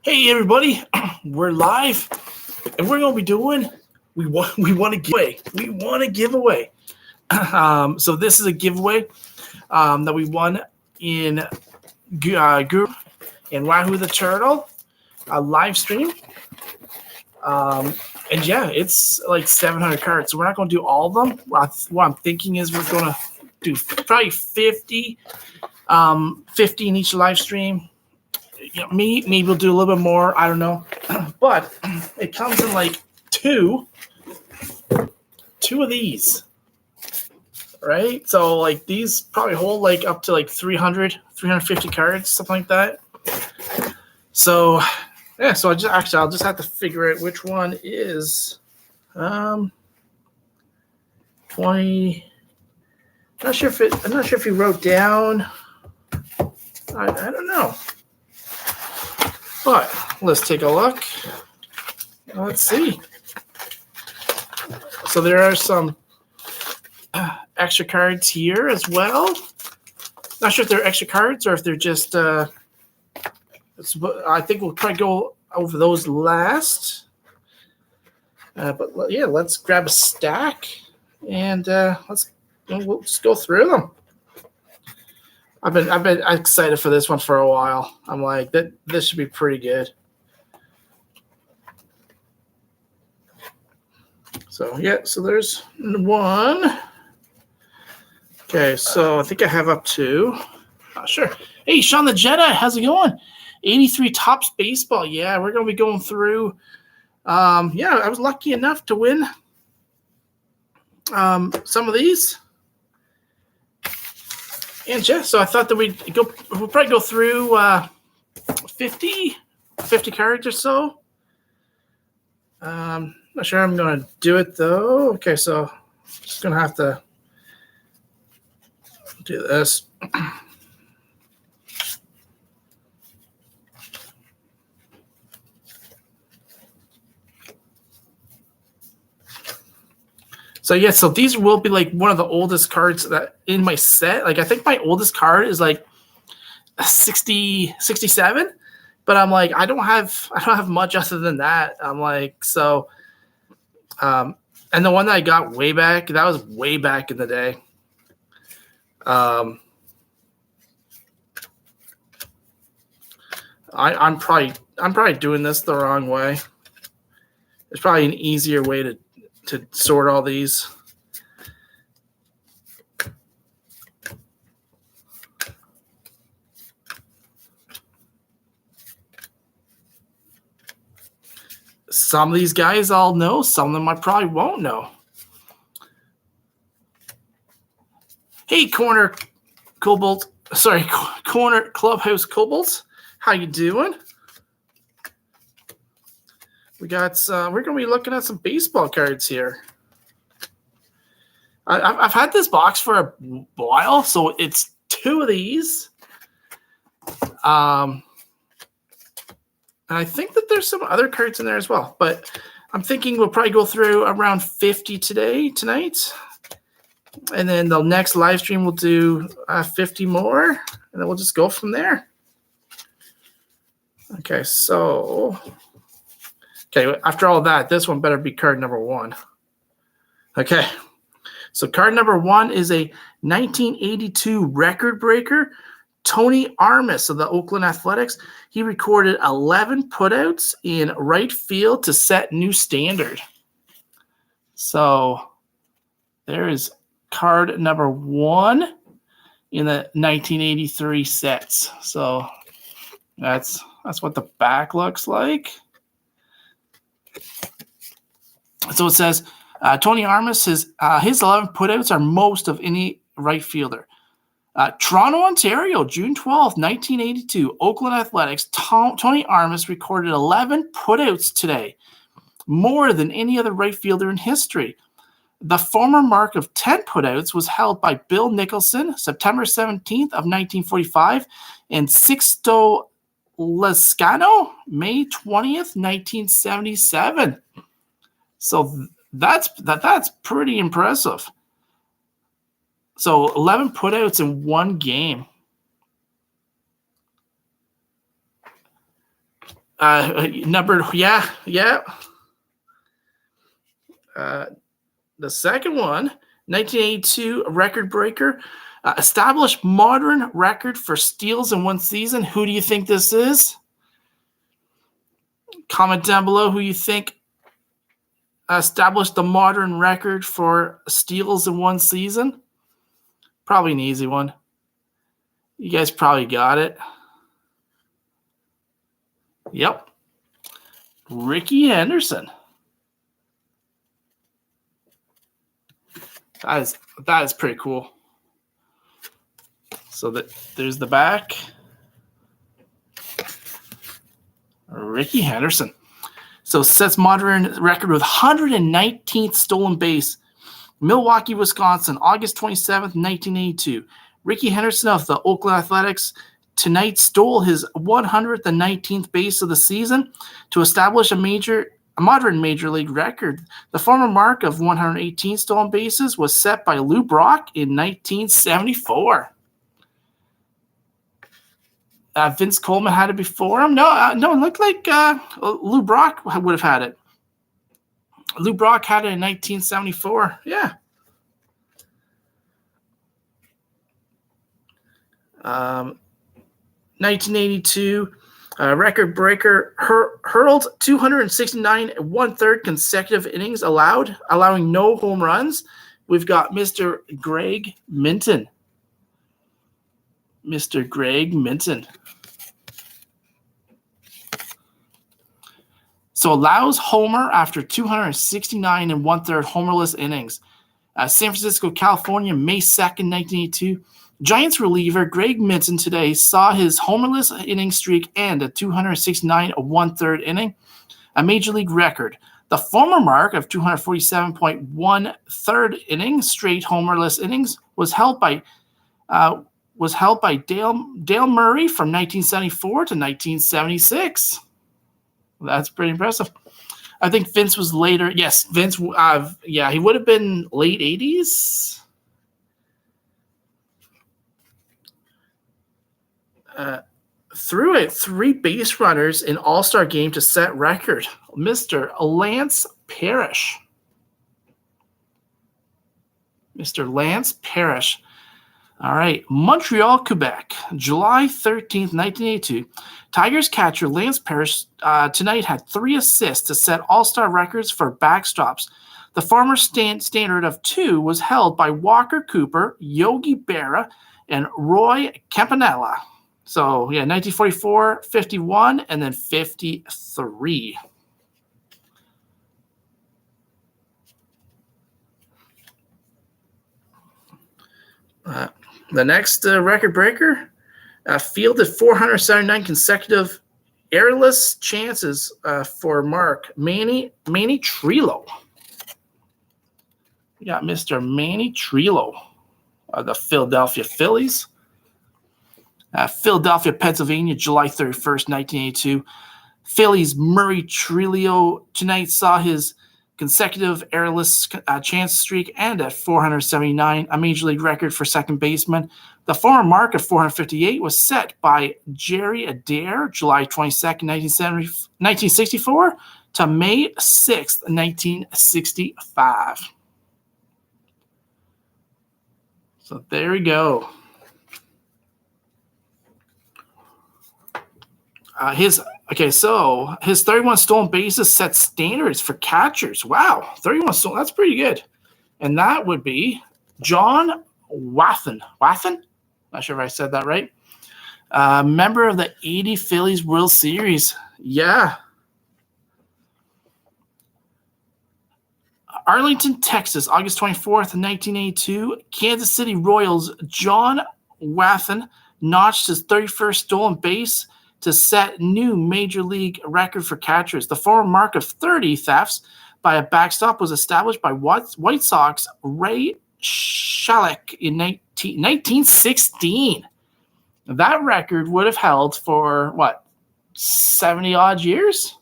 Hey everybody, we're live, and we're gonna be doing. We want to give away. We want to give away. So this is a giveaway that we won in Guru and Wahoo the Turtle a live stream. And yeah, it's like 700 cards. So we're not gonna do all of them. What I'm thinking is we're gonna do probably 50 in each live stream. Maybe we'll do a little bit more. I don't know, but it comes in like two of these, right? So like these probably hold like up to like 350 cards, something like that. So yeah, so I'll just have to figure out which one is 20. I'm not sure if he wrote down. I don't know. But let's take a look. Let's see. So there are some extra cards here as well. Not sure if they're extra cards or if they're just. I think we'll probably go over those last. But yeah, let's grab a stack and we'll just go through them. I've been excited for this one for a while. I'm like, this should be pretty good. So yeah, so there's one. Okay, so I think I have up to. Sure. Hey, Sean the Jedi, how's it going? 83 Topps Baseball. Yeah, we're gonna be going through. Yeah, I was lucky enough to win some of these. And yeah, so I thought that we'll probably go through 50 cards or so. Not sure I'm going to do it though. Okay, so just going to have to do this. So yeah, so these will be like one of the oldest cards that in my set. Like I think my oldest card is like 67, but I'm like I don't have much other than that. I'm like so, and the one that I got way back, that was way back in the day. I'm probably doing this the wrong way. There's probably an easier way to sort all these. Some of these guys I'll know, some of them I probably won't know. Hey, Corner Clubhouse Cobalt, how you doing? We got. We're gonna be looking at some baseball cards here. I've had this box for a while, so it's two of these. And I think that there's some other cards in there as well, but I'm thinking we'll probably go through around 50 tonight, and then the next live stream we'll do 50 more, and then we'll just go from there. Okay, so. Okay, after all that, this one better be card number one. Okay, so card number one is a 1982 record breaker, Tony Armas of the Oakland Athletics. He recorded 11 putouts in right field to set new standard. So there is card number one in the 1983 sets. So that's what the back looks like. So it says Tony Armas, his 11 putouts are most of any right fielder. Toronto, Ontario, June 12th, 1982. Oakland Athletics. Tony Armas recorded 11 putouts today, more than any other right fielder in history. The former mark of 10 putouts was held by Bill Nicholson, September 17th of 1945, and Sixto Lezcano, May 20th, 1977. So that's pretty impressive. So 11 putouts in one game. Numbered, yeah. The second one, 1982 record breaker, established modern record for steals in one season. Who do you think this is? Comment down below who you think established the modern record for steals in one season. Probably an easy one. You guys probably got it. Yep. Rickey Henderson. That is pretty cool. So there's the back. Rickey Henderson. So sets modern record with 119th stolen base. Milwaukee, Wisconsin, August 27th, 1982. Rickey Henderson of the Oakland Athletics tonight stole his 119th base of the season to establish a modern major league record. The former mark of 118 stolen bases was set by Lou Brock in 1974. Vince Coleman had it before him. No, it looked like Lou Brock would have had it. Lou Brock had it in 1974. Yeah. 1982 record breaker hurled 269 1/3 consecutive innings allowing no home runs. We've got Mr. Greg Minton. Mr. Greg Minton. So allows homer after 269 1/3 homerless innings. San Francisco, California, May 2nd, 1982. Giants reliever Greg Minton today saw his homerless inning streak end at 269 1/3 inning, a major league record. The former mark of 247.1 1/3 inning straight homerless innings was held by Dale Murray from 1974 to 1976. That's pretty impressive. I think Vince was later. Yes, Vince. He would have been late 80s. Threw at 3 base runners in All-Star game to set record. Mr. Lance Parrish. Mr. Lance Parrish. All right. Montreal, Quebec, July 13th, 1982. Tigers catcher Lance Parrish tonight had 3 assists to set all-star records for backstops. The former standard of 2 was held by Walker Cooper, Yogi Berra, and Roy Campanella. So, 1944, 51, and then 53. The next record breaker fielded 479 consecutive airless chances for Mark Manny Trillo. We got Mr. Manny Trillo of the Philadelphia Phillies. Philadelphia, Pennsylvania, July 31st, 1982. Phillies Murray Trillo tonight saw his consecutive airless chance streak end at 479, a major league record for second baseman. The former mark of 458 was set by Jerry Adair, July 22nd, 1964 to May 6th, 1965. So there we go. His 31 stolen bases set standards for catchers. Wow, 31 stolen, that's pretty good. And that would be John Wathan. Wathan? Not sure if I said that right. Member of the 80 Phillies World Series. Yeah. Arlington, Texas, August 24th, 1982. Kansas City Royals John Wathan notched his 31st stolen base to set new major league record for catchers. The former mark of 30 thefts by a backstop was established by White Sox Ray Schalek in 1916. That record would have held for, 70-odd years?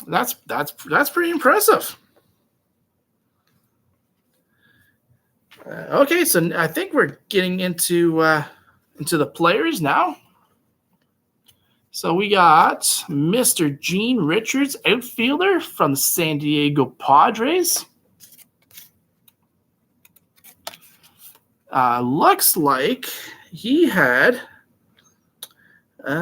That's pretty impressive. Okay, so I think we're getting into the players now. So we got Mr. Gene Richards, outfielder from the San Diego Padres. Looks like he had 3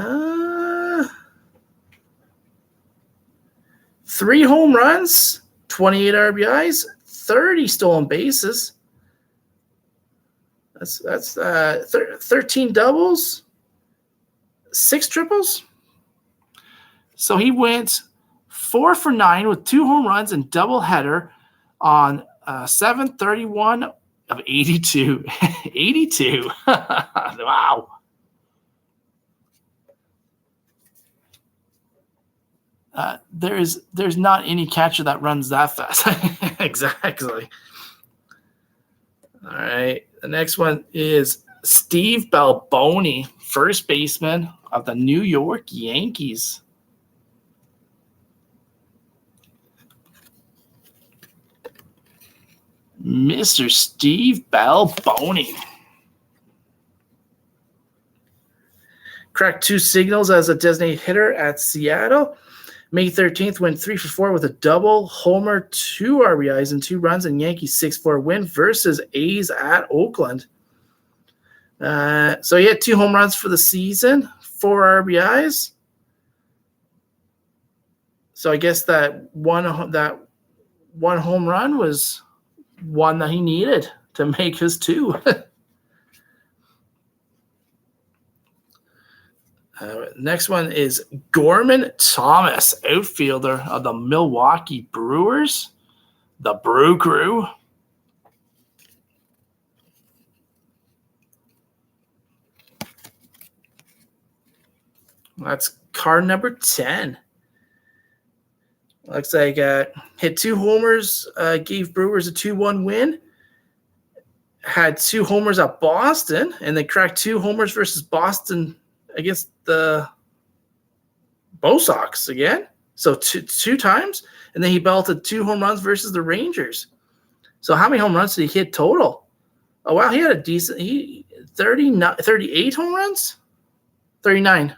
home runs, 28 RBIs, 30 stolen bases. That's 13 doubles, 6 triples. So he went 4 for 9 with 2 home runs and doubleheader on 7/31 of 82. 82. Wow. There's not any catcher that runs that fast. Exactly. All right. The next one is Steve Balboni, first baseman of the New York Yankees. Mr. Steve Balboni. Cracked 2 singles as a designated hitter at Seattle. May 13th went 3 for 4 with a double, homer, 2 RBIs, and 2 runs, and Yankees 6-4 win versus A's at Oakland. So he had 2 home runs for the season, 4 RBIs. So I guess that one home run was one that he needed to make his 2. Next one is Gorman Thomas, outfielder of the Milwaukee Brewers, the Brew Crew. That's card number 10. Looks like hit 2 homers, gave Brewers a 2-1 win. Had 2 homers at Boston, and they cracked 2 homers versus Boston against the Bo Sox again. So two times, and then he belted 2 home runs versus the Rangers. So how many home runs did he hit total? Oh, wow, he had a decent 38 home runs? 39.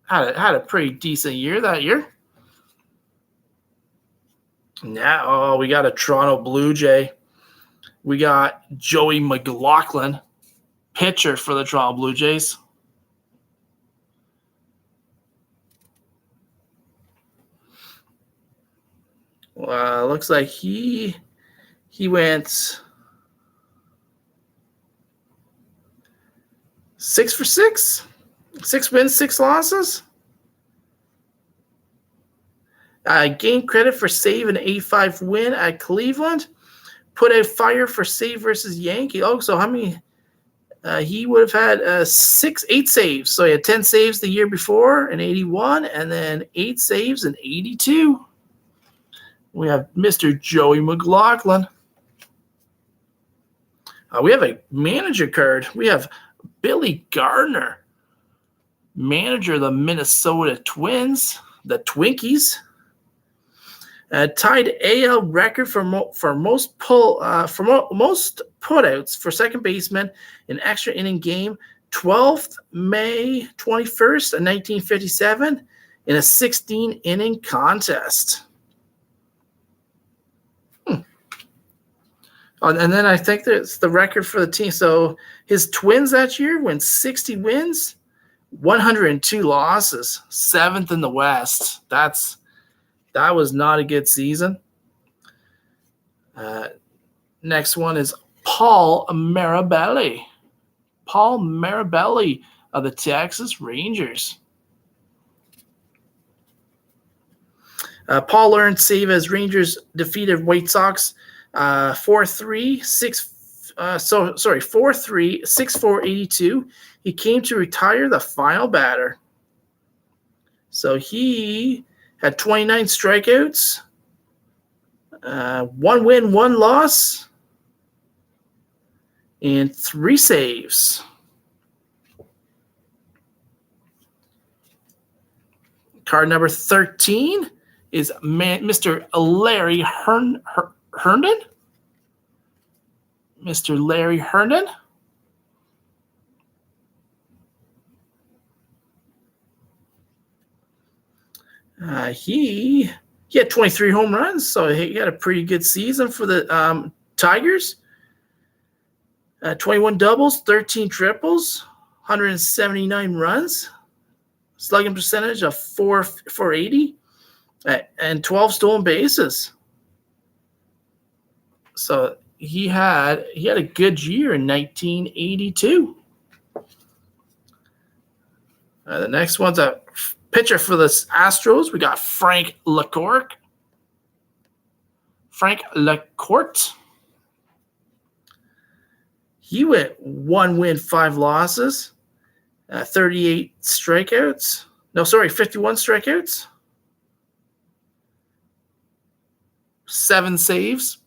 Had a pretty decent year that year. Now, we got a Toronto Blue Jay. We got Joey McLaughlin, pitcher for the Toronto Blue Jays. Looks like he went 6 for 6. 6 wins, 6 losses. Gained credit for save an 8-5 win at Cleveland. Put out fire for save versus Yankee. Oh, so how many? He would have had 8 saves. So he had 10 saves the year before in 81, and then 8 saves in 82. We have Mr. Joey McLaughlin. We have a manager card. We have Billy Gardner, manager of the Minnesota Twins, the Twinkies. Tied AL record for most putouts for second baseman in extra inning game, 12th May 21st, 1957, in a 16-inning contest. And then I think that's the record for the team. So his Twins that year went 60 wins, 102 losses, 7th in the West. That was not a good season. Next one is Paul Mirabelli. Paul Mirabelli of the Texas Rangers. Paul earned save as Rangers defeated White Sox 4-3, 6-4, 82. He came to retire the final batter. So he had 29 strikeouts, 1 win, 1 loss, and 3 saves. Card number 13 is Mr. Larry Herndon. Mr. Larry Herndon. He had 23 home runs, so he had a pretty good season for the Tigers. 21 doubles, 13 triples, 179 runs, slugging percentage of 480, and 12 stolen bases. So he had a good year in 1982. The next one's a pitcher for the Astros. We got Frank LaCourte. He went 1 win, 5 losses, 38 strikeouts. No, sorry, 51 strikeouts, 7 saves.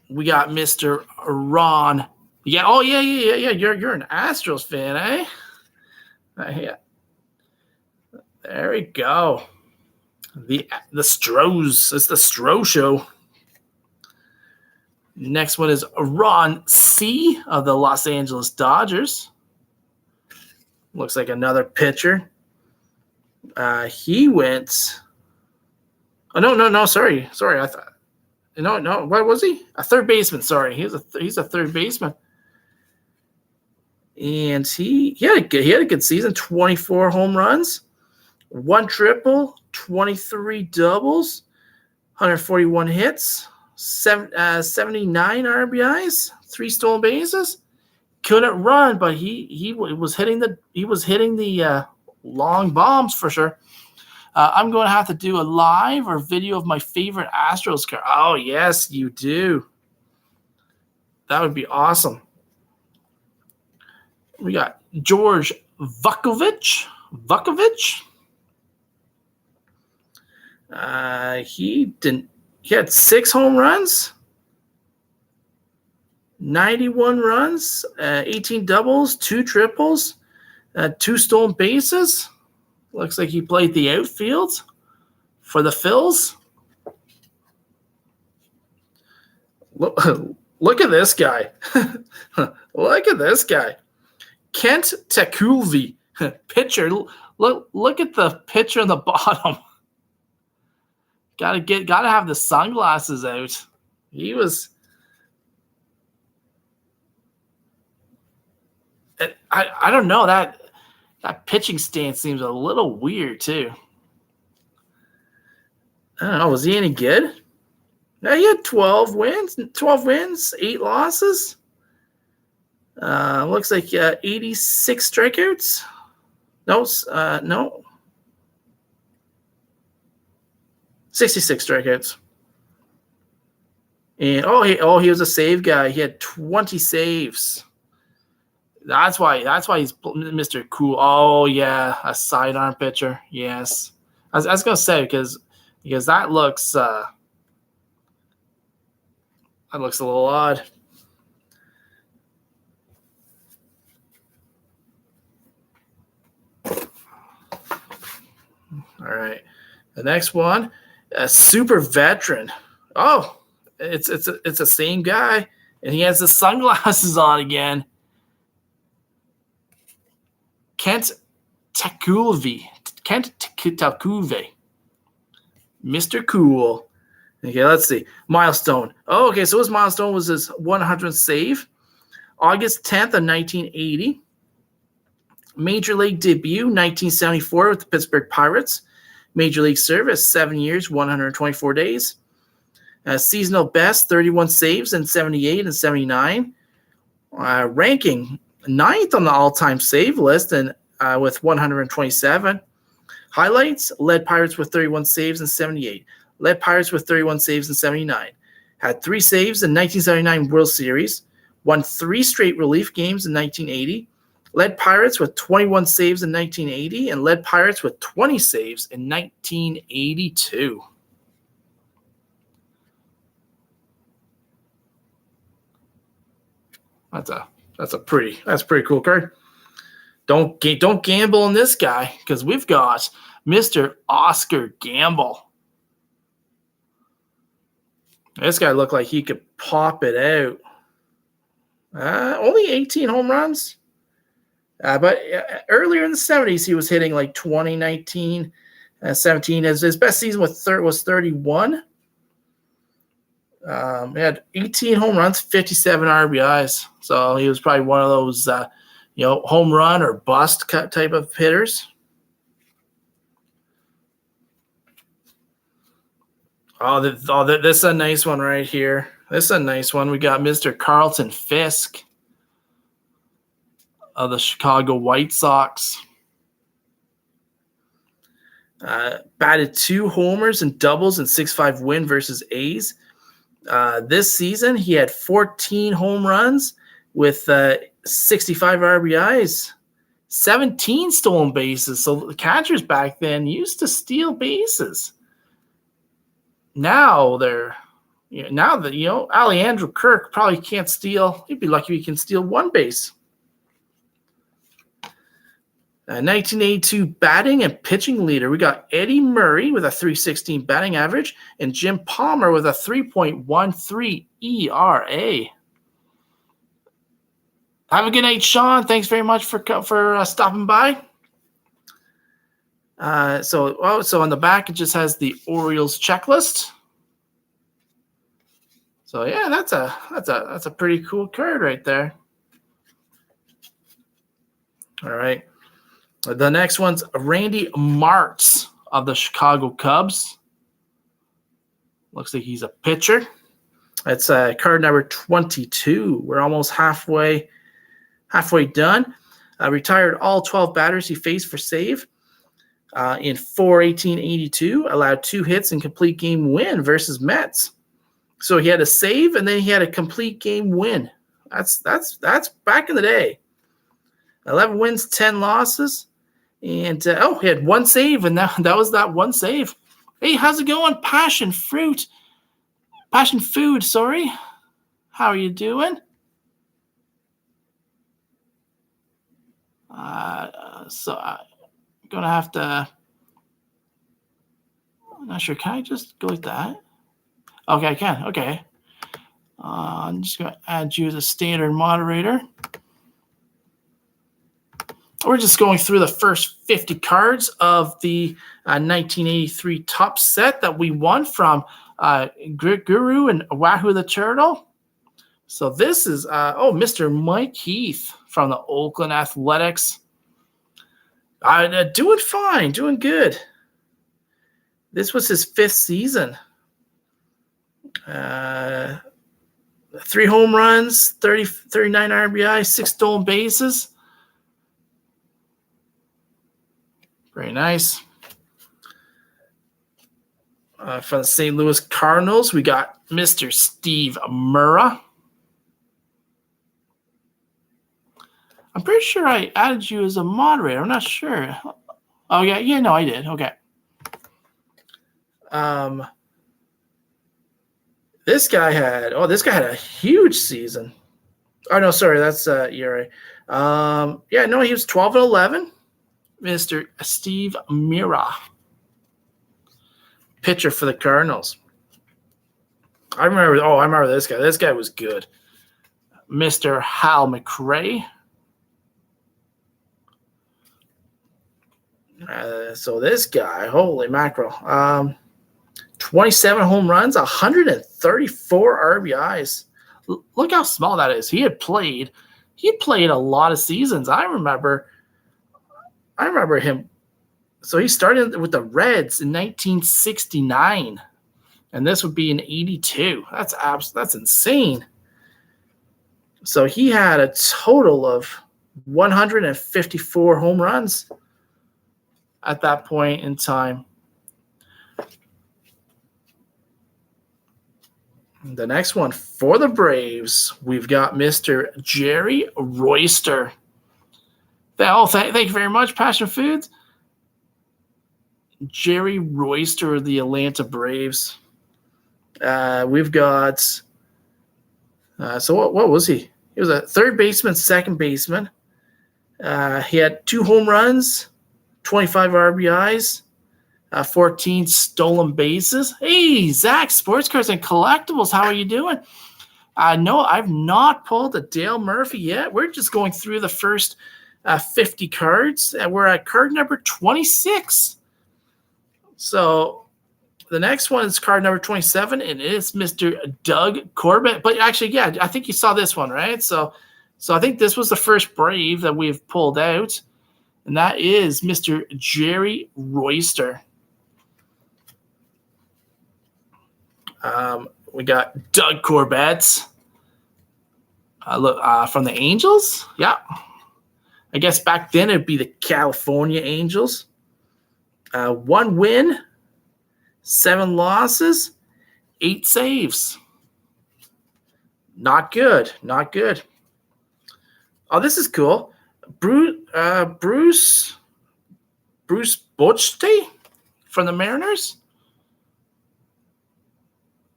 We got Mr. Ron. Yeah, oh yeah. You're an Astros fan, eh? Yeah. There we go. The Stros. It's the Stro Show. Next one is Ron C. of the Los Angeles Dodgers. Looks like another pitcher. He went. Oh no! Sorry. I thought. No. What was he? A third baseman. Sorry, he's a third baseman. And he had a good season. 24 home runs, 1 triple, 23 doubles, 141 hits, 79 RBIs, 3 stolen bases. Couldn't run, but he was hitting the long bombs for sure. I'm going to have to do a live or video of my favorite Astros car. Oh yes, you do. That would be awesome. We got George Vukovich. He had 6 home runs, 91 runs, 18 doubles, 2 triples, 2 stolen bases. Looks like he played the outfield for the Phils. Look at this guy. Look at this guy. Kent Tekulve, pitcher. Look at the picture on the bottom. Gotta have the sunglasses out. He was. I don't know, that pitching stance seems a little weird too. I don't know. Was he any good? No, he had 12 wins, 8 losses. Looks like 86 strikeouts. No. 66 strikeouts. And he was a save guy. He had 20 saves. That's why he's Mr. Cool. Oh yeah, a sidearm pitcher. Yes, I was gonna say because that looks a little odd. All right, the next one, a super veteran. Oh, it's the same guy, and he has the sunglasses on again. Kent Tekulve. Mr. Cool. Okay, let's see. Milestone. Oh, okay, so his milestone was his 100th save. August 10th of 1980. Major League debut, 1974 with the Pittsburgh Pirates. Major League service, 7 years, 124 days. Seasonal best, 31 saves in 78 and 79. Ranking, 9th on the all-time save list and with 127. Highlights, led Pirates with 31 saves in 78. Led Pirates with 31 saves in 79. Had 3 saves in 1979 World Series. Won 3 straight relief games in 1980. Led Pirates with 21 saves in 1980 and led Pirates with 20 saves in 1982. That's pretty cool card. Don't gamble on this guy because we've got Mr. Oscar Gamble. This guy looked like he could pop it out. Only 18 home runs. But earlier in the 70s, he was hitting like 20, 19, 17. His best season was 31. He had 18 home runs, 57 RBIs. So he was probably one of those, home run or bust type of hitters. This is a nice one right here. This is a nice one. We got Mr. Carlton Fisk of the Chicago White Sox. Batted 2 homers and doubles in 6-5 win versus A's. This season, he had 14 home runs with 65 RBIs, 17 stolen bases. So the catchers back then used to steal bases. Now Alejandro Kirk probably can't steal. He'd be lucky if he can steal 1 base. 1982 batting and pitching leader. We got Eddie Murray with a .316 batting average and Jim Palmer with a 3.13 ERA. Have a good night, Sean. Thanks very much for stopping by. So on the back it just has the Orioles checklist. So yeah, that's a pretty cool card right there. All right. The next one's Randy Martz of the Chicago Cubs. Looks like he's a pitcher. That's card number 22. We're almost halfway done. Retired all 12 batters he faced for save in 4/18/82. Allowed 2 hits and complete game win versus Mets. So he had a save and then he had a complete game win. That's back in the day. 11 wins, 10 losses. And, he had 1 save, and that was that 1 save. Hey, how's it going? Passion food, sorry. How are you doing? So I'm going to have to – I'm not sure. Can I just go like that? Okay, I can. Okay. I'm just going to add you as a standard moderator. We're just going through the first 50 cards of the 1983 top set that we won from Guru and Wahoo the Turtle. So this is, Mr. Mike Heath from the Oakland Athletics. Doing fine, doing good. This was his 5th season. 3 home runs, 39 RBI, 6 stolen bases. Very nice. From the St. Louis Cardinals, we got Mr. Steve Murrah. I'm pretty sure I added you as a moderator. I'm not sure. Oh, yeah, no, I did. Okay. This guy had a huge season. Oh, no, sorry, that's ERA. He was 12-11. Mr. Steve Murrah, pitcher for the Cardinals. I remember this guy. This guy was good. Mr. Hal McRae. So this guy, holy mackerel. 27 home runs, 134 RBIs. Look how small that is. He played a lot of seasons. I remember him. So he started with the Reds in 1969, and this would be in 82. That's insane. So he had a total of 154 home runs at that point in time. The next one for the Braves, we've got Mr. Jerry Royster. Thank you very much, Passion Foods. Jerry Royster of the Atlanta Braves. We've got what was he? He was a third baseman, second baseman. He had 2 home runs, 25 RBIs, 14 stolen bases. Hey, Zach, Sports Cards and Collectibles, how are you doing? No, I've not pulled a Dale Murphy yet. We're just going through the first 50 cards, and we're at card number 26. So the next one is card number 27, and it's Mr. Doug Corbett. But actually, yeah, I think you saw this one, right? So I think this was the first Brave that we've pulled out, and that is Mr. Jerry Royster. We got Doug Corbett from the Angels. Yeah. I guess back then it'd be the California Angels. 1 win, 7 losses, 8 saves. Not good. Not good. Oh, this is cool. Bruce Bochy from the Mariners.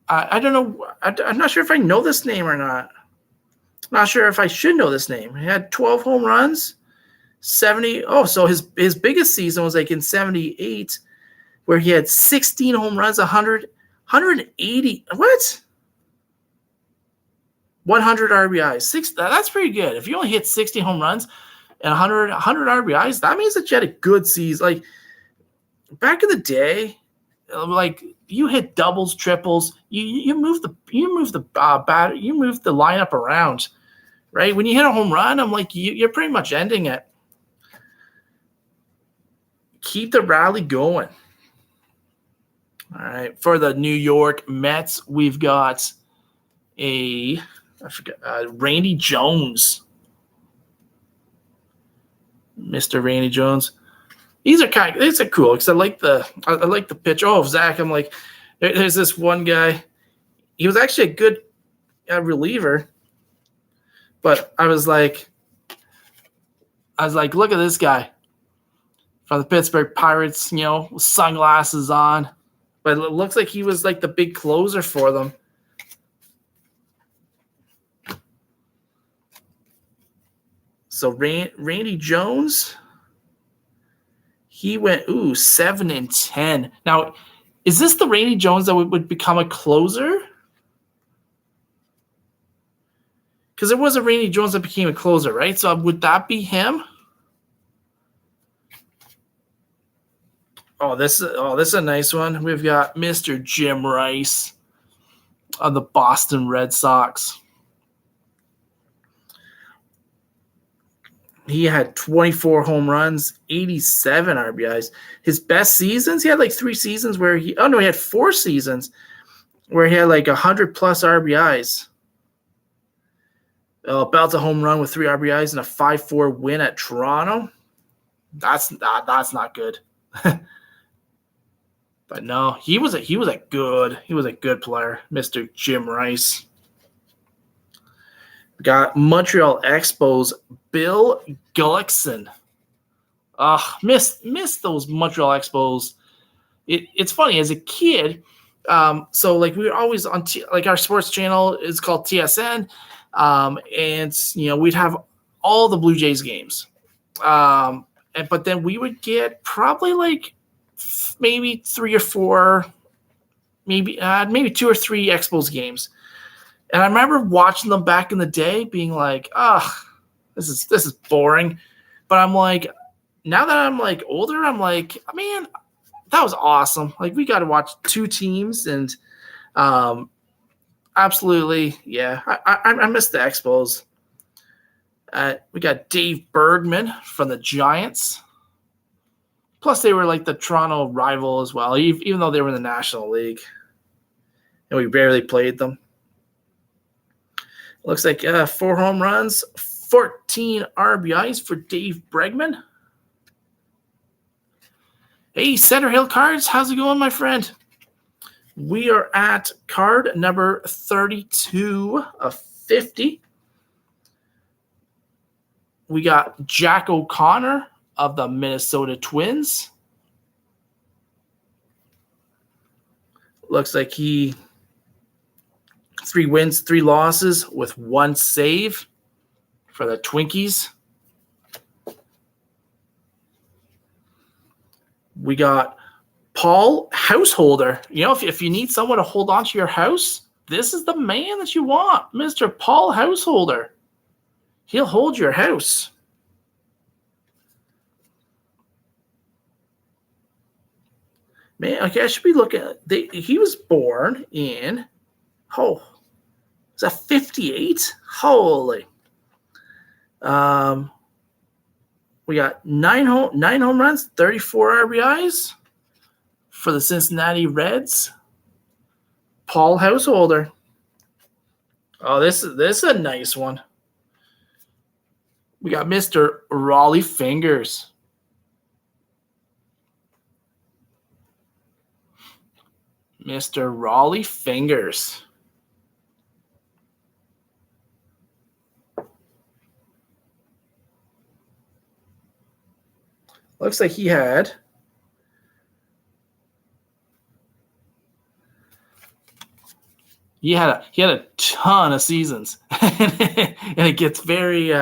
I don't know. I'm not sure if I know this name or not. Not sure if I should know this name. He had 12 home runs, 70. Oh, so his biggest season was like in 78, where he had 16 home runs, 180. What? 100 RBIs. That's pretty good. If you only hit 60 home runs and 100 RBIs, that means that you had a good season. Like back in the day, like you hit doubles, triples, you move the lineup around, right? When you hit a home run, I'm like you're pretty much ending it. Keep the rally going. All right, for the New York Mets, we've got Randy Jones, Mr. Randy Jones. These are cool because I like the pitch. Oh, Zach, I'm like, there's this one guy. He was actually a good reliever, but I was like, look at this guy from the Pittsburgh Pirates, with sunglasses on, but it looks like he was like the big closer for them. So Randy Jones. He went 7-10. Now, is this the Randy Jones that would become a closer? Because there was a Randy Jones that became a closer, right? So would that be him? Oh, this is a nice one. We've got Mr. Jim Rice of the Boston Red Sox. He had 24 home runs, 87 RBIs. His best seasons, he had like 3 seasons where he had 4 seasons where he had like 100 plus RBIs. Belts a home run with 3 RBIs and a 5-4 win at Toronto. That's not good. But no, he was a good player, Mr. Jim Rice. Got Montreal Expos, Bill Gullickson. Missed those Montreal Expos. It's funny, as a kid, so like we were always on like our sports channel is called TSN, and we'd have all the Blue Jays games, but then we would get probably like maybe 3 or 4, maybe 2 or 3 Expos games. And I remember watching them back in the day being like, this is boring. But I'm like, now that I'm like older, I'm like, man, that was awesome. Like we got to watch 2 teams and absolutely, yeah. I miss the Expos. We got Dave Bergman from the Giants. Plus they were like the Toronto rival as well, even though they were in the National League. And we barely played them. Looks like 4 home runs, 14 RBIs for Dave Bregman. Hey, Center Hill Cards, how's it going, my friend? We are at card number 32 of 50. We got Jack O'Connor of the Minnesota Twins. Looks like he 3 wins, 3 losses with 1 save for the Twinkies. We got Paul Householder. If you need someone to hold on to your house, this is the man that you want, Mr. Paul Householder. He'll hold your house. Man, okay, I should be looking at he was born in is that 58? Holy. We got nine home runs, 34 RBIs for the Cincinnati Reds. Paul Householder. Oh, this is a nice one. We got Mr. Raleigh Fingers. Mr. Raleigh Fingers. Looks like he had a ton of seasons. And it gets very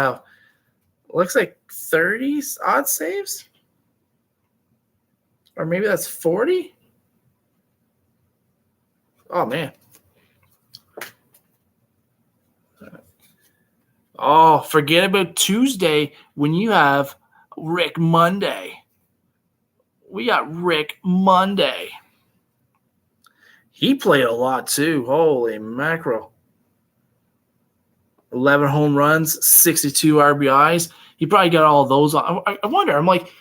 looks like 30 odd saves. Or maybe that's 40. Oh man. Oh, forget about Tuesday when you have Rick Monday. We got Rick Monday. He played a lot too. Holy mackerel. 11 home runs, 62 RBIs. He probably got all of those. I wonder, I'm like,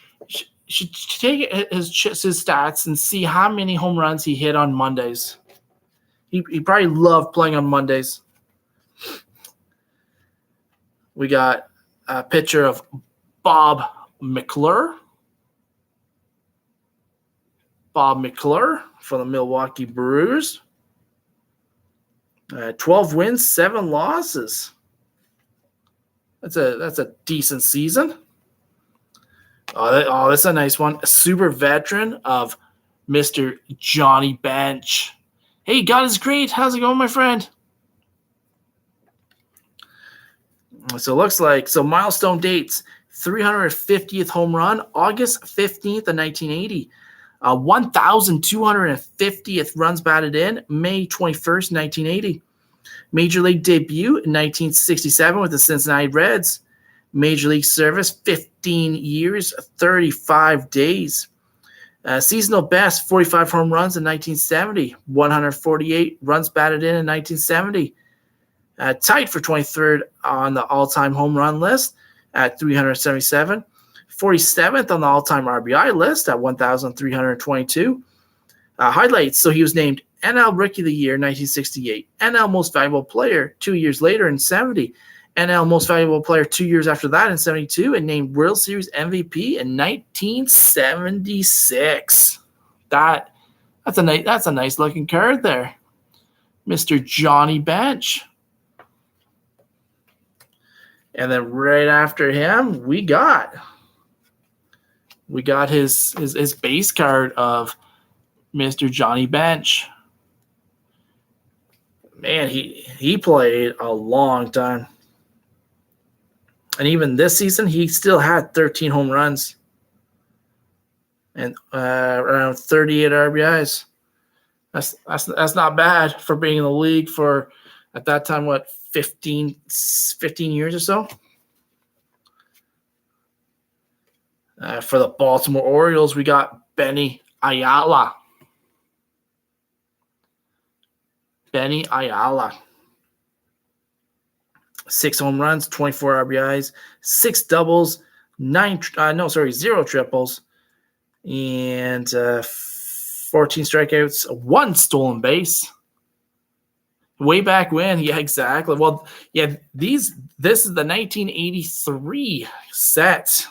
should take his stats and see how many home runs he hit on Mondays. He probably loved playing on Mondays. We got a picture of Bob McClure. Bob McClure from the Milwaukee Brewers. 12 wins, 7 losses. That's a decent season. That's a nice one. A super veteran of Mr. Johnny Bench. Hey, God is great. How's it going, my friend? So it looks like, milestone dates, 350th home run, August 15th of 1980. 1,250th runs batted in, May 21st, 1980. Major League debut in 1967 with the Cincinnati Reds. Major League service, 15 years, 35 days. Seasonal best, 45 home runs in 1970. 148 runs batted in 1970. Tied for 23rd on the all-time home run list at 377. 47th on the all-time RBI list at 1,322. Highlights, so he was named NL Rookie of the Year in 1968, NL Most Valuable Player 2 years later in 70, NL Most Valuable Player 2 years after that in 72, and named World Series MVP in 1976. That's a nice looking card there. Mr. Johnny Bench. And then right after him, we got his base card of Mr. Johnny Bench. Man, he played a long time. And even this season, he still had 13 home runs and around 38 RBIs. That's not bad for being in the league for, at that time, 15 years or so. For the Baltimore Orioles, we got Benny Ayala. 6 home runs, 24 RBIs, 6 doubles, 0 triples, and 14 strikeouts, 1 stolen base. Way back when, yeah, exactly. Well, yeah, this is the 1983 set.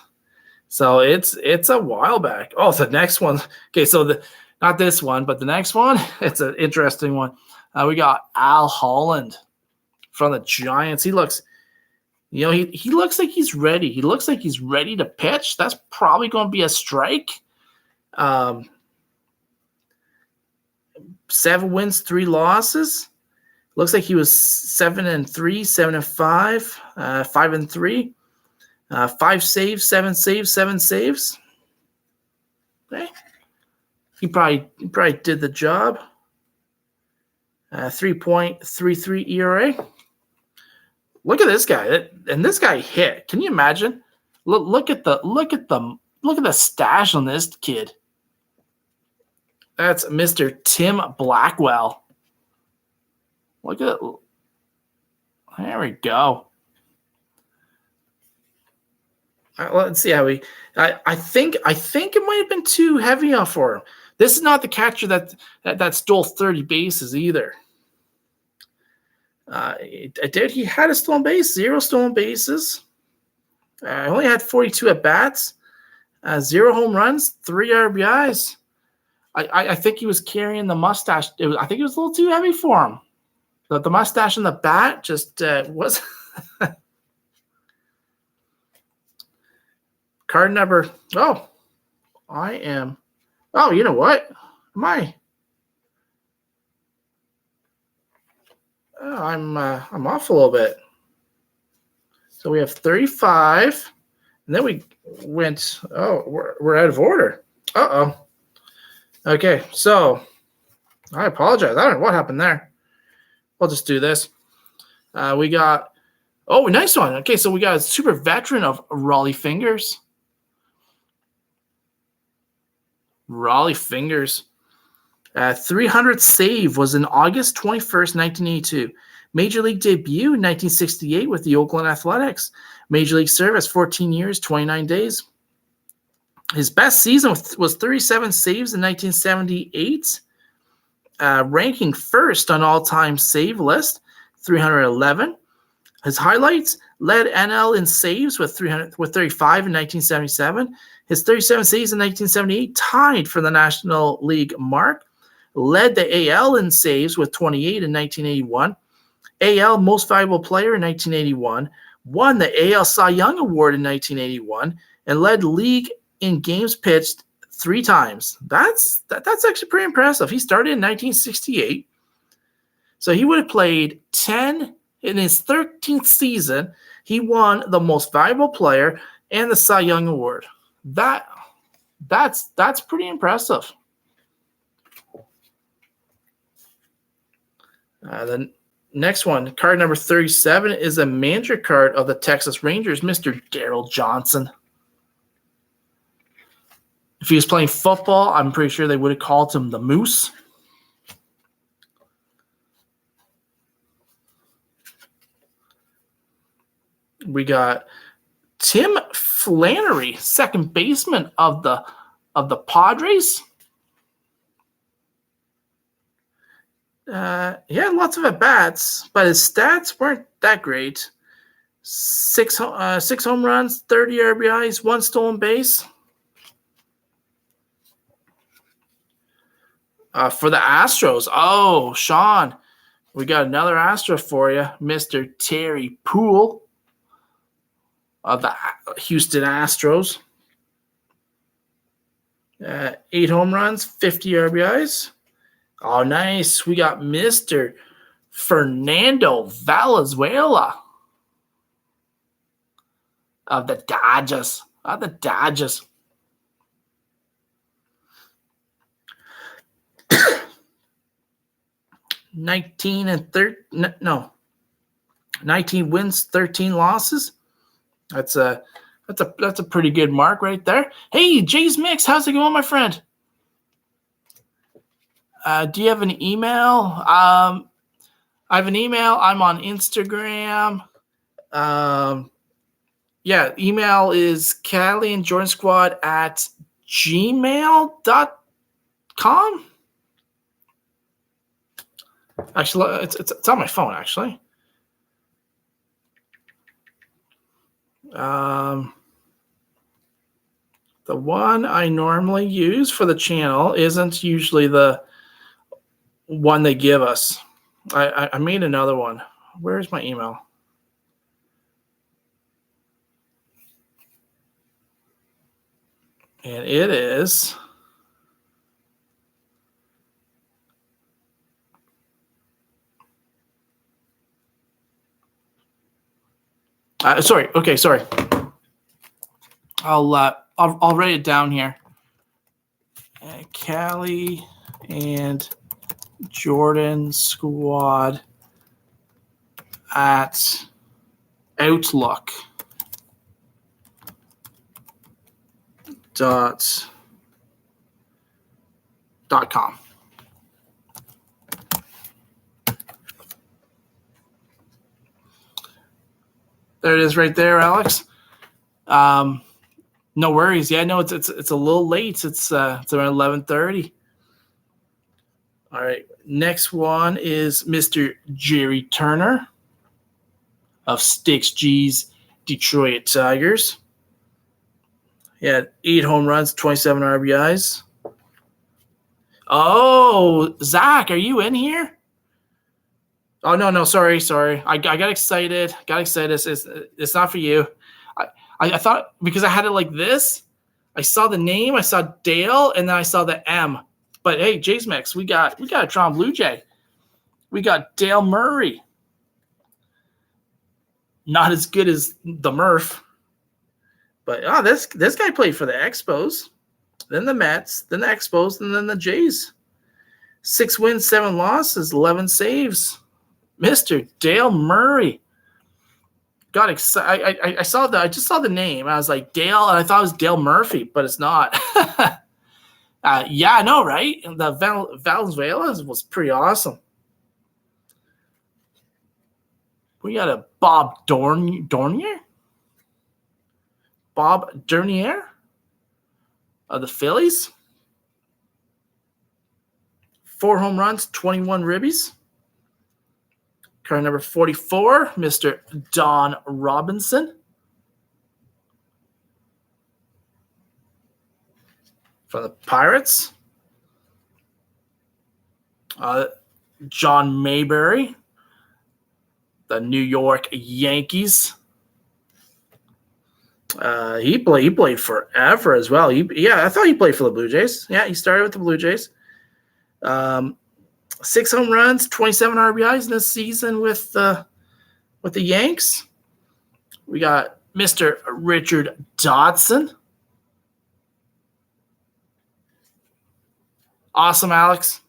So it's a while back. Oh, the next one. Okay, so not this one, but the next one, it's an interesting one. We got Al Holland from the Giants. He looks, he looks like he's ready. He looks like he's ready to pitch. That's probably going to be a strike. 7 wins, 3 losses. Looks like he was 7-3, 7-5, 5-3. 5 saves, 7 saves, 7 saves. Okay. He probably did the job. 3.33 ERA. Look at this guy. And this guy hit. Can you imagine? Look at the stash on this kid. That's Mr. Tim Blackwell. Look at it. There we go. Let's see how we. I think it might have been too heavy on for him. This is not the catcher that stole 30 bases either. He had a stolen base, 0 stolen bases. Only had 42 at bats, 0 home runs, 3 RBIs. I think he was carrying the mustache. I think it was a little too heavy for him. The mustache and the bat just was. Card number. Oh, I am. Oh, you know what? Am I? Oh, I'm off a little bit. So we have 35, and then we went. Oh, we're out of order. Uh-oh. Okay, so I apologize. I don't know what happened there. We'll just do this. We got. Oh, nice one. Okay, so we got a super veteran of Rollie Fingers. Rollie Fingers. 300th save was in August 21st, 1982. Major League debut in 1968 with the Oakland Athletics. Major League service, 14 years, 29 days. His best season was 37 saves in 1978, ranking first on all-time save list, 311. His highlights led NL in saves with 35 in 1977. His 37 saves in 1978 tied for the National League mark. Led the AL in saves with 28 in 1981. AL Most Valuable Player in 1981. Won the AL Cy Young Award in 1981 and led league in games pitched 3 times. That's actually pretty impressive. He started in 1968. So he would have played 10 in his 13th season. He won the Most Valuable Player and the Cy Young Award. That's pretty impressive. The next one, card number 37, is a manager card of the Texas Rangers, Mr. Daryl Johnson. If he was playing football, I'm pretty sure they would have called him the Moose. We got Tim Flannery, second baseman of the Padres. He had lots of at-bats, but his stats weren't that great. 6 home runs, 30 RBIs, 1 stolen base. For the Astros, oh, Sean, we got another Astro for you, Mr. Terry Poole of the Houston Astros. 8 home runs, 50 RBIs. Oh, nice. We got Mr. Fernando Valenzuela of the Dodgers. 19 wins, 13 losses. That's a pretty good mark right there. Hey, Jay's Mix, how's it going, my friend? Do you have an email? I have an email. I'm on Instagram. Email is Cali and Jordan Squad at gmail.com. Actually, it's on my phone, actually. The one I normally use for the channel isn't usually the one they give us. I made another one. Where's my email? And it is sorry. I'll write it down here. Cali and Jordan Squad at Outlook There it is right there, Alex. No worries. Yeah, no, it's a little late. It's around 11:30. All right. Next one is Mr. Jerry Turner of Sticks G's Detroit Tigers. He had 8 home runs, 27 RBIs. Oh, Zach, are you in here? Oh, no, sorry. I got excited. It's not for you. I thought because I had it like this, I saw the name, I saw Dale, and then I saw the M. But hey, Jays Mix, we got a Toronto Blue Jay. We got Dale Murray. Not as good as the Murph. But this guy played for the Expos, then the Mets, then the Expos, and then the Jays. 6 wins, 7 losses, 11 saves. Mr. Dale Murray. Got excited. I just saw the name. I was like Dale, and I thought it was Dale Murphy, but it's not. Yeah, I know, right? The Valenzuela was pretty awesome. We got a Bob Dernier. Bob Dernier of the Phillies. 4 home runs, 21 ribbies. Card number 44, Mr. Don Robinson. From the Pirates. John Mayberry, the New York Yankees. He played forever as well. I thought he played for the Blue Jays. Yeah, he started with the Blue Jays. 6 home runs, 27 RBIs in this season with the Yanks. We got Mr. Richard Dodson. Awesome, Alex.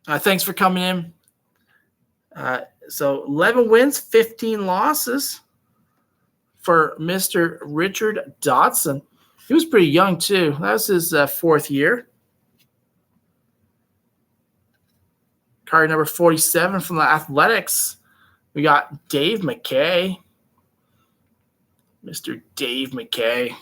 Thanks for coming in. So 11 wins, 15 losses for Mr. Richard Dodson. He was pretty young, too. That was his 4th year. Card number 47 from the Athletics. We got Dave McKay. Mr. Dave McKay.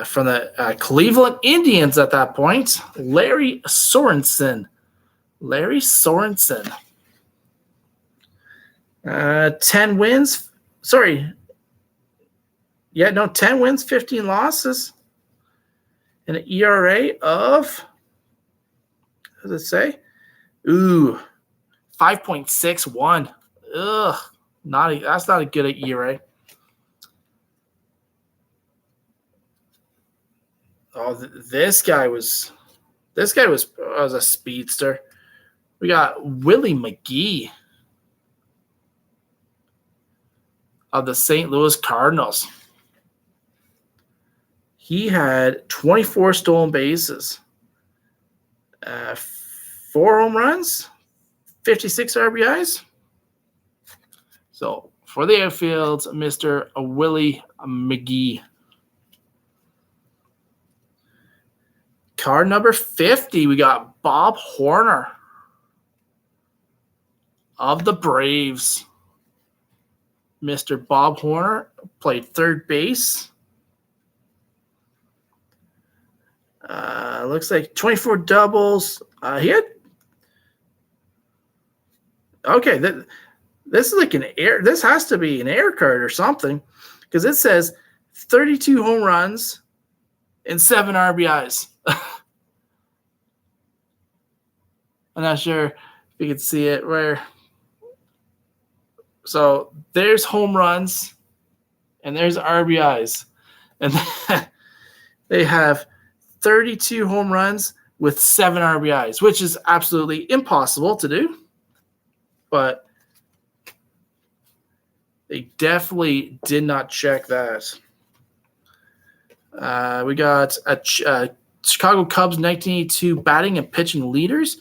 From the Cleveland Indians at that point, Larry Sorensen. 10 wins. 10 wins, 15 losses. And an ERA of, what does it say? 5.61. Ugh, that's not a good ERA. Oh, this guy was a speedster. We got Willie McGee of the St. Louis Cardinals. He had 24 stolen bases, 4 home runs, 56 RBIs. So for the outfield, Mr. Willie McGee. Card number 50, we got Bob Horner of the Braves. Mr. Bob Horner played third base. Looks like 24 doubles. He had. Okay, this is like an air. This has to be an air card or something, because it says 32 home runs and 7 RBIs. I'm not sure if you can see it where. So there's home runs and there's RBIs. And they have 32 home runs with 7 RBIs, which is absolutely impossible to do. But they definitely did not check that. We got a Chicago Cubs 1982 batting and pitching leaders.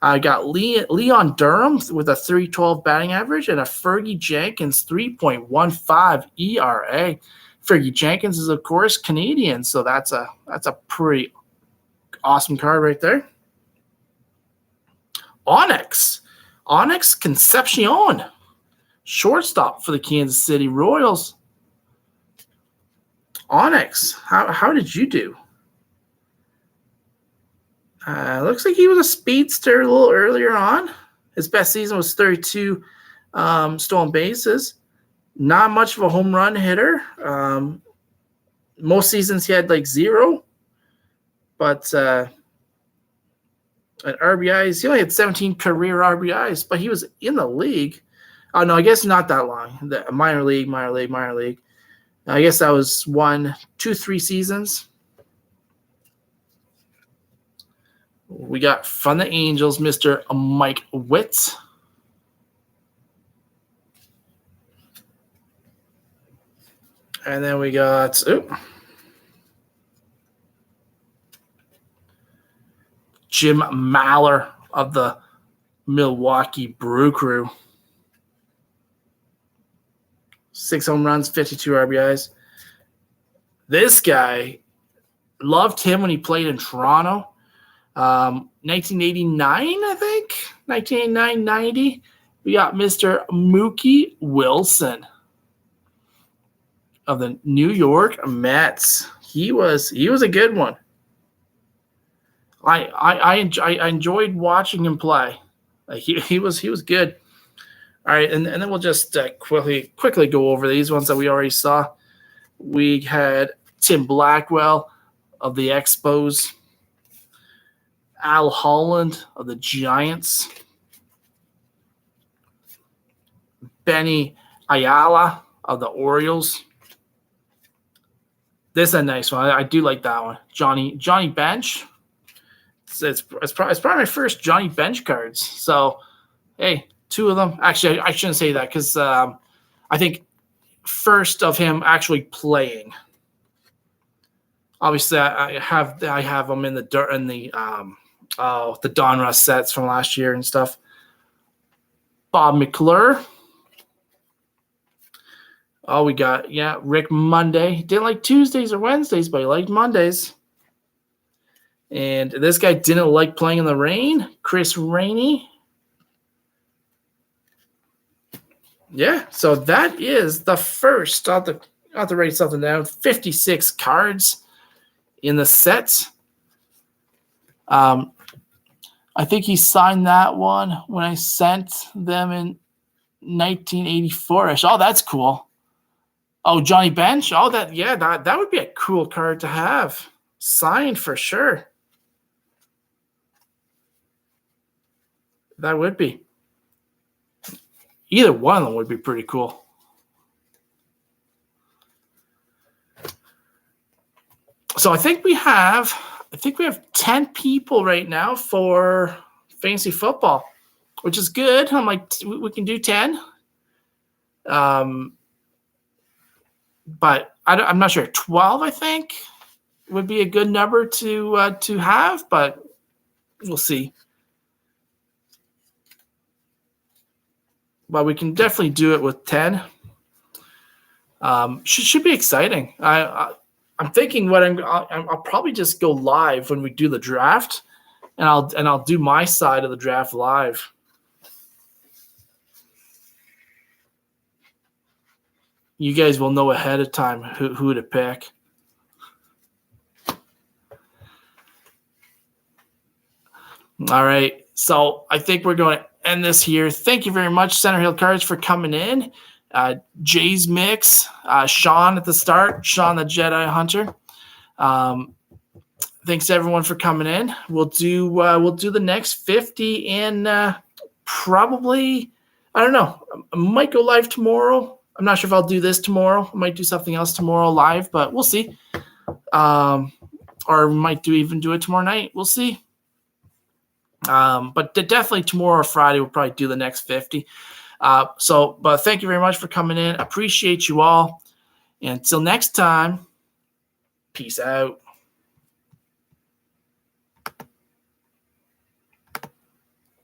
I got Leon Durham with a 3.12 batting average and a Fergie Jenkins 3.15 ERA. Fergie Jenkins is, of course, Canadian, so that's a pretty awesome card right there. Onyx Concepcion, shortstop for the Kansas City Royals. Onyx, how did you do? Looks like he was a speedster a little earlier on. His best season was 32 stolen bases. Not much of a home run hitter. Most seasons he had like 0. But at RBIs, he only had 17 career RBIs, but he was in the league. Oh, no, I guess not that long. The minor league. I guess that was 1, 2, 3 seasons. We got from the Angels, Mr. Mike Witt. And then we got Jim Maller of the Milwaukee Brew Crew. 6 home runs, 52 RBIs. This guy, loved him when he played in Toronto. 1989, I think. 1989-90. We got Mr. Mookie Wilson of the New York Mets. He was a good one. I enjoyed watching him play. He was good. All right, and then we'll just quickly go over these ones that we already saw. We had Tim Blackwell of the Expos, Al Holland of the Giants, Benny Ayala of the Orioles. This is a nice one. I do like that one. Johnny Bench. It's probably my first Johnny Bench cards. So, hey, 2 of them. Actually, I shouldn't say that because I think first of him actually playing. Obviously, I have them in the Donruss sets from last year and stuff. Bob McClure. Oh, we got, Rick Monday. He didn't like Tuesdays or Wednesdays, but he liked Mondays. And this guy didn't like playing in the rain. Chris Rainey. Yeah, so that is the first. I'll have to write something down. 56 cards in the set. I think he signed that one when I sent them in 1984-ish. Oh, that's cool. Oh, Johnny Bench. Oh, that would be a cool card to have. Signed for sure. That would be. Either one of them would be pretty cool. So I think we have 10 people right now for fantasy football, which is good. I'm like, we can do 10. But I'm not sure. 12, I think, would be a good number to have, but we'll see. But we can definitely do it with 10. Should be exciting. I'm thinking I'll probably just go live when we do the draft, and I'll do my side of the draft live. You guys will know ahead of time who to pick. All right, so I think we're going to end this here. Thank you very much, Center Hill Cards, for coming in. Jay's Mix, Sean at the start, Sean the Jedi Hunter. Thanks everyone for coming in. We'll do the next 50 in probably, I don't know. I might go live tomorrow. I'm not sure if I'll do this tomorrow. I might do something else tomorrow live, but we'll see. Or we might do it tomorrow night. We'll see. But definitely tomorrow or Friday we'll probably do the next 50. But thank you very much for coming in. Appreciate you all. And until next time, peace out.